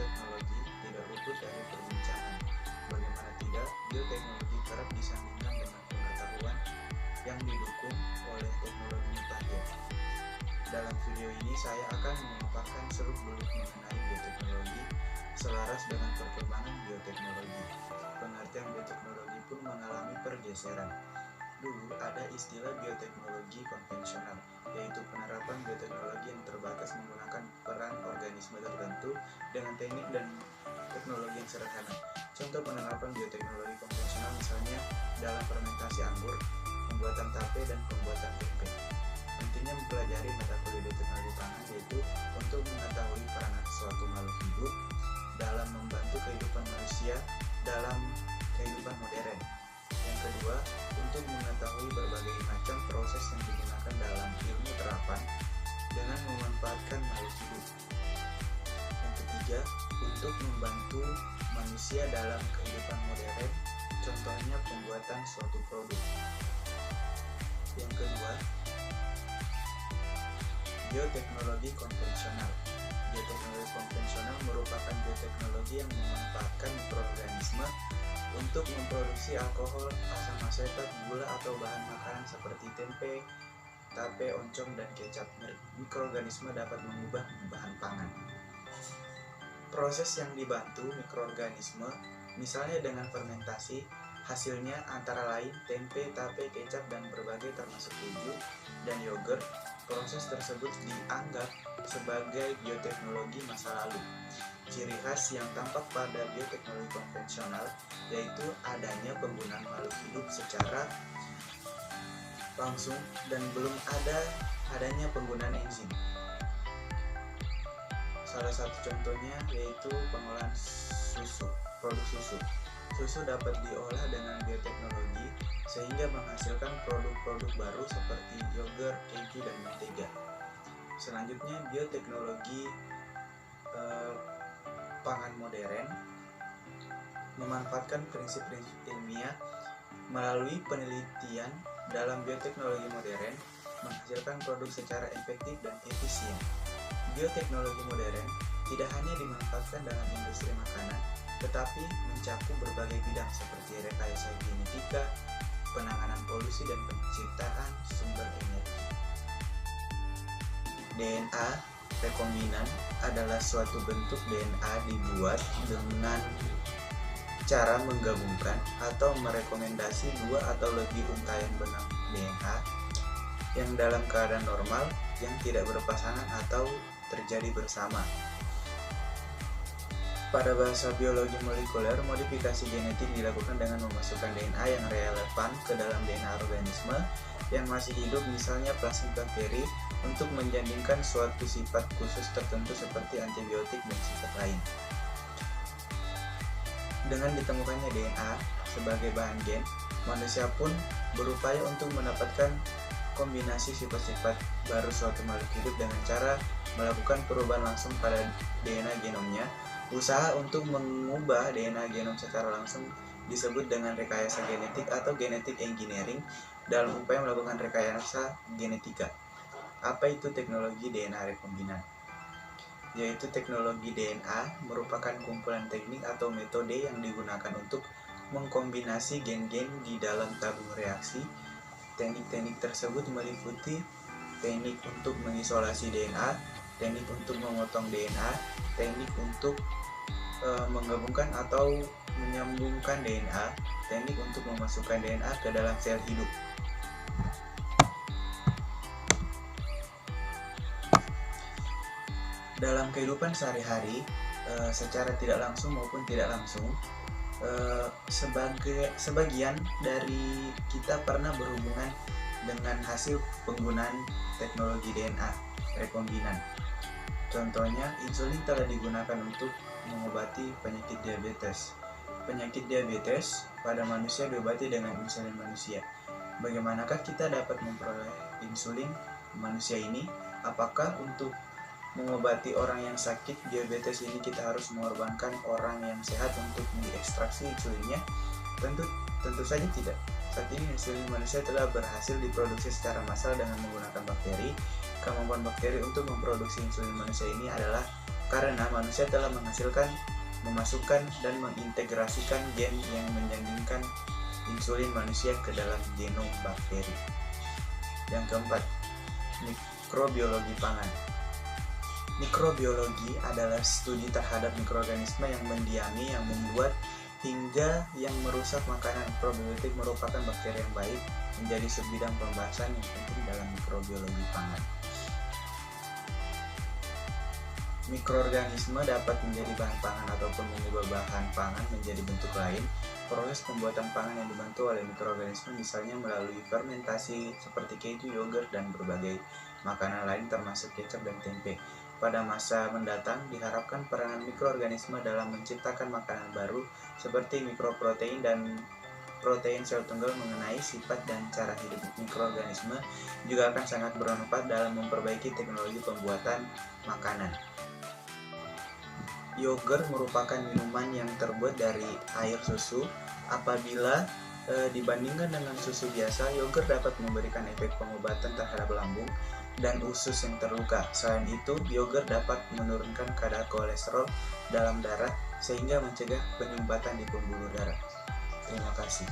bioteknologi tidak luput dari perbincangan. Bagaimana tidak, bioteknologi kerap disandingkan dengan pengetahuan yang didukung oleh teknologi mutakhir. Dalam video ini saya akan memaparkan seluk-beluk mengenai bioteknologi selaras dengan perkembangan bioteknologi. Pengertian bioteknologi pun mengalami pergeseran. Dulu ada istilah bioteknologi konvensional, yaitu penerapan bioteknologi yang terbatas menggunakan peran organisme tertentu dengan teknik dan teknologi yang sederhana. Contoh penerapan bioteknologi konvensional misalnya dalam fermentasi anggur, pembuatan tape, dan pembuatan tempe. Pentingnya mempelajari mata kuliah bioteknologi pangan yaitu untuk mengetahui peranan suatu makhluk hidup dalam membantu kehidupan manusia dalam kehidupan modern. Yang kedua, untuk mengetahui berbagai macam proses yang digunakan dalam ilmu terapan dengan memanfaatkan makhluk hidup. Yang ketiga, untuk membantu manusia dalam kehidupan modern, contohnya pembuatan suatu produk. Yang kedua, bioteknologi konvensional. Bioteknologi konvensional merupakan bioteknologi yang memanfaatkan mikroorganisme untuk memproduksi alkohol, asam asetat, gula, atau bahan makanan seperti tempe, tape, oncom, dan kecap. Mikroorganisme dapat mengubah bahan pangan. Proses yang dibantu mikroorganisme, misalnya dengan fermentasi, hasilnya antara lain tempe, tape, kecap, dan berbagai termasuk keju dan yogurt. Proses tersebut dianggap sebagai bioteknologi masa lalu. Ciri khas yang tampak pada bioteknologi konvensional yaitu adanya penggunaan makhluk hidup secara langsung dan belum adanya penggunaan enzim. Salah satu contohnya yaitu pengolahan susu, produk susu. Susu dapat diolah dengan bioteknologi sehingga menghasilkan produk-produk baru seperti yogurt, keju, dan mentega. Selanjutnya, bioteknologi pangan modern memanfaatkan prinsip-prinsip ilmiah melalui penelitian dalam bioteknologi modern menghasilkan produk secara efektif dan efisien. Bioteknologi modern tidak hanya dimanfaatkan dalam industri makanan, tetapi mencakup berbagai bidang seperti rekayasa genetika, penanganan polusi, dan penciptaan sumber energi. DNA rekombinan adalah suatu bentuk DNA dibuat dengan cara menggabungkan atau merekomendasi dua atau lebih untaian benang DNA yang dalam keadaan normal yang tidak berpasangan atau terjadi bersama. Pada bahasa biologi molekuler, modifikasi genetik dilakukan dengan memasukkan DNA yang relevan ke dalam DNA organisme yang masih hidup, misalnya plasmid bakteri, untuk menjadikan suatu sifat khusus tertentu seperti antibiotik dan sifat lain. Dengan ditemukannya DNA sebagai bahan gen, manusia pun berupaya untuk mendapatkan kombinasi sifat-sifat baru suatu makhluk hidup dengan cara melakukan perubahan langsung pada DNA genomnya. Usaha untuk mengubah DNA genom secara langsung disebut dengan rekayasa genetik atau genetic engineering dalam upaya melakukan rekayasa genetika. Apa itu teknologi DNA rekombinan? Yaitu teknologi DNA merupakan kumpulan teknik atau metode yang digunakan untuk mengkombinasi gen-gen di dalam tabung reaksi. Teknik-teknik tersebut meliputi teknik untuk mengisolasi DNA, teknik untuk memotong DNA, teknik untuk menggabungkan atau menyambungkan DNA, teknik untuk memasukkan DNA ke dalam sel hidup. Dalam kehidupan sehari-hari, secara tidak langsung maupun tidak langsung, sebagian dari kita pernah berhubungan dengan hasil penggunaan teknologi DNA rekombinan. Contohnya, insulin telah digunakan untuk mengobati penyakit diabetes. Penyakit diabetes pada manusia diobati dengan insulin manusia. Bagaimanakah kita dapat memperoleh insulin manusia ini? Apakah untuk mengobati orang yang sakit diabetes ini kita harus mengorbankan orang yang sehat untuk diekstraksi insulinnya? Tentu saja tidak. Saat ini insulin manusia telah berhasil diproduksi secara massal dengan menggunakan bakteri. Kemampuan bakteri untuk memproduksi insulin manusia ini adalah karena manusia telah memasukkan dan mengintegrasikan gen yang menyandingkan insulin manusia ke dalam genom bakteri. Yang keempat, mikrobiologi pangan. Mikrobiologi adalah studi terhadap mikroorganisme yang mendiami, yang membuat, hingga yang merusak makanan. Probiotik merupakan bakteri yang baik, menjadi sebidang pembahasan yang penting dalam mikrobiologi pangan. Mikroorganisme dapat menjadi bahan pangan ataupun mengubah bahan pangan menjadi bentuk lain. Proses pembuatan pangan yang dibantu oleh mikroorganisme misalnya melalui fermentasi seperti keju, yogurt, dan berbagai makanan lain termasuk kecap dan tempe. Pada masa mendatang diharapkan peranan mikroorganisme dalam menciptakan makanan baru seperti mikroprotein dan protein sel tunggal. Mengenai sifat dan cara hidup mikroorganisme juga akan sangat bermanfaat dalam memperbaiki teknologi pembuatan makanan. Yogurt merupakan minuman yang terbuat dari air susu. Apabila dibandingkan dengan susu biasa, yogurt dapat memberikan efek pengobatan terhadap lambung dan usus yang terluka. Selain itu, yogurt dapat menurunkan kadar kolesterol dalam darah sehingga mencegah penyumbatan di pembuluh darah. Terima kasih.